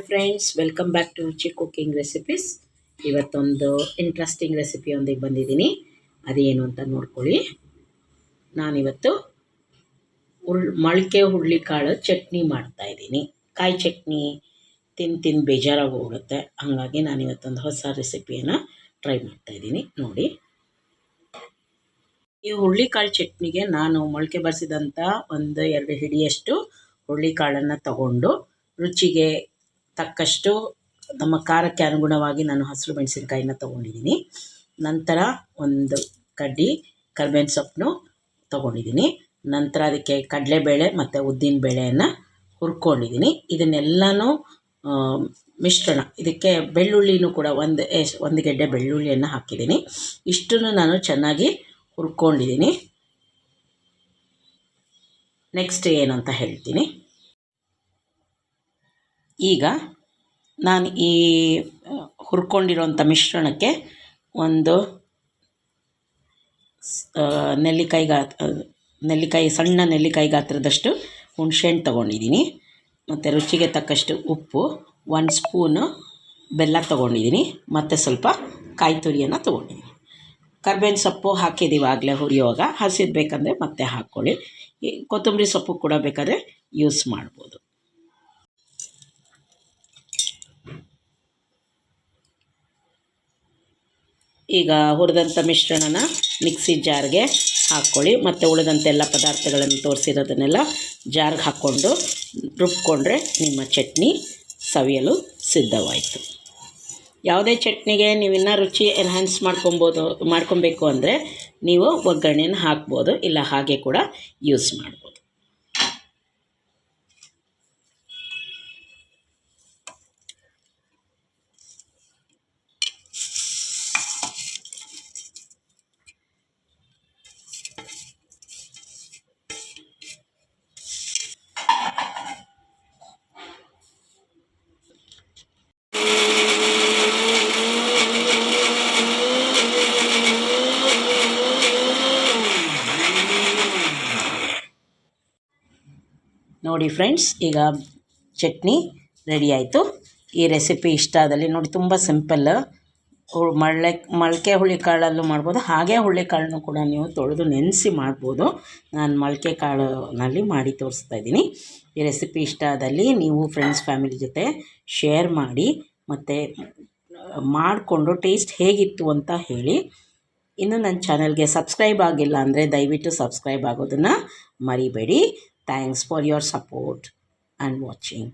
Friends, welcome back to ರುಚಿ cooking recipes. ಇವತ್ತೊಂದು interesting ರೆಸಿಪಿಯೊಂದಿಗೆ ಬಂದಿದ್ದೀನಿ. ಅದೇನು ಅಂತ ನೋಡ್ಕೊಳ್ಳಿ. ನಾನಿವತ್ತು ಮೊಳಕೆ ಹುರುಳಿಕಾಳು ಚಟ್ನಿ ಮಾಡ್ತಾಯಿದ್ದೀನಿ. ಕಾಯಿ ಚಟ್ನಿ ತಿಂದು ಬೇಜಾರಾಗಿ ಹೋಗುತ್ತೆ. ಹಾಗಾಗಿ ನಾನಿವತ್ತೊಂದು ಹೊಸ ರೆಸಿಪಿಯನ್ನು ಟ್ರೈ ಮಾಡ್ತಾಯಿದ್ದೀನಿ. ನೋಡಿ, ಈ ಹುರುಳಿಕಾಳು ಚಟ್ನಿಗೆ ನಾನು ಮೊಳಕೆ ಬರಿಸಿದಂಥ 1-2 ಹಿಡಿಯಷ್ಟು ಹುರುಳಿಕಾಳನ್ನು ತಗೊಂಡು ರುಚಿಗೆ ತಕ್ಕಷ್ಟು ನಮ್ಮ ಖಾರಕ್ಕೆ ಅನುಗುಣವಾಗಿ ನಾನು ಹಸಿರು ಮೆಣಸಿನ್ಕಾಯಿನ ತೊಗೊಂಡಿದ್ದೀನಿ. ನಂತರ ಒಂದು ಕಡ್ಡಿ ಕರಿಬೇವಿನ ಸೊಪ್ಪನ್ನು ತೊಗೊಂಡಿದ್ದೀನಿ. ನಂತರ ಅದಕ್ಕೆ ಕಡಲೆಬೇಳೆ ಮತ್ತು ಉದ್ದಿನ ಬೇಳೆಯನ್ನು ಹುರ್ಕೊಂಡಿದ್ದೀನಿ. ಇದನ್ನೆಲ್ಲನೂ ಮಿಶ್ರಣ, ಇದಕ್ಕೆ ಬೆಳ್ಳುಳ್ಳಿನೂ ಕೂಡ ಒಂದು ಗೆಡ್ಡೆ ಬೆಳ್ಳುಳ್ಳಿಯನ್ನು ಹಾಕಿದ್ದೀನಿ. ಇಷ್ಟನ್ನು ನಾನು ಚೆನ್ನಾಗಿ ಹುರ್ಕೊಂಡಿದ್ದೀನಿ. ನೆಕ್ಸ್ಟ್ ಏನಂತ ಹೇಳ್ತೀನಿ. ಈಗ ನಾನು ಈ ಹುರ್ಕೊಂಡಿರೋಂಥ ಮಿಶ್ರಣಕ್ಕೆ ಒಂದು ಸಣ್ಣ ನೆಲ್ಲಿಕಾಯಿ ಗಾತ್ರದಷ್ಟು ಹುಣಸೆಹಣ್ಣು ತೊಗೊಂಡಿದ್ದೀನಿ. ಮತ್ತು ರುಚಿಗೆ ತಕ್ಕಷ್ಟು ಉಪ್ಪು, 1 ಸ್ಪೂನು ಬೆಲ್ಲ ತೊಗೊಂಡಿದ್ದೀನಿ. ಮತ್ತು ಸ್ವಲ್ಪ ಕಾಯಿ ತುರಿಯನ್ನು ತೊಗೊಂಡಿದ್ದೀನಿ. ಕರ್ಬೇವಿನ ಸೊಪ್ಪು ಹಾಕಿದ್ದೀವಿ ಆಗಲೇ ಹುರಿಯುವಾಗ. ಹಸಿದು ಬೇಕಂದರೆ ಮತ್ತೆ ಹಾಕ್ಕೊಳ್ಳಿ. ಕೊತ್ತಂಬರಿ ಸೊಪ್ಪು ಕೂಡ ಬೇಕಾದರೆ ಯೂಸ್ ಮಾಡ್ಬೋದು. ಈಗ ಹುರಿದಂಥ ಮಿಶ್ರಣನ ಮಿಕ್ಸಿ ಜಾರ್ಗೆ ಹಾಕ್ಕೊಳ್ಳಿ. ಮತ್ತು ಉಳಿದಂಥ ಎಲ್ಲ ಪದಾರ್ಥಗಳನ್ನು ತೋರಿಸಿರೋದನ್ನೆಲ್ಲ ಜಾರ್ಗೆ ಹಾಕ್ಕೊಂಡು ರುಬ್ಕೊಂಡ್ರೆ ನಿಮ್ಮ ಚಟ್ನಿ ಸವಿಯಲು ಸಿದ್ಧವಾಯಿತು. ಯಾವುದೇ ಚಟ್ನಿಗೆ ನೀವು ಇನ್ನೂ ರುಚಿ ಎನ್ಹ್ಯಾನ್ಸ್ ಮಾಡ್ಕೊಬೇಕು ಅಂದರೆ ನೀವು ಒಗ್ಗರಣೆನ ಹಾಕ್ಬೋದು, ಇಲ್ಲ ಹಾಗೆ ಕೂಡ ಯೂಸ್ ಮಾಡ್ಬೋದು. ನೋಡಿ ಫ್ರೆಂಡ್ಸ್, ಈಗ ಚಟ್ನಿ ರೆಡಿ ಆಯಿತು. ಈ ರೆಸಿಪಿ ಇಷ್ಟ ಆದಲ್ಲಿ ನೋಡಿ, ತುಂಬ ಸಿಂಪಲ್. ಮೊಳಕೆ ಹುರುಳಿಕಾಳಲ್ಲೂ ಮಾಡ್ಬೋದು, ಹಾಗೆ ಹುರುಳಿಕಾಳನ್ನು ಕೂಡ ನೀವು ತೊಳೆದು ನೆನೆಸಿ ಮಾಡ್ಬೋದು. ನಾನು ಮೊಳಕೆ ಕಾಳಿನಲ್ಲಿ ಮಾಡಿ ತೋರಿಸ್ತಾ ಇದ್ದೀನಿ. ಈ ರೆಸಿಪಿ ಇಷ್ಟ ಆದಲ್ಲಿ ನೀವು ಫ್ರೆಂಡ್ಸ್ ಫ್ಯಾಮಿಲಿ ಜೊತೆ ಶೇರ್ ಮಾಡಿ, ಮತ್ತು ಮಾಡಿಕೊಂಡು ಟೇಸ್ಟ್ ಹೇಗಿತ್ತು ಅಂತ ಹೇಳಿ. ಇನ್ನು ನನ್ನ ಚಾನಲ್ಗೆ ಸಬ್ಸ್ಕ್ರೈಬ್ ಆಗಿಲ್ಲ ಅಂದರೆ ದಯವಿಟ್ಟು ಸಬ್ಸ್ಕ್ರೈಬ್ ಆಗೋದನ್ನು ಮರಿಬೇಡಿ. Thanks for your support and watching.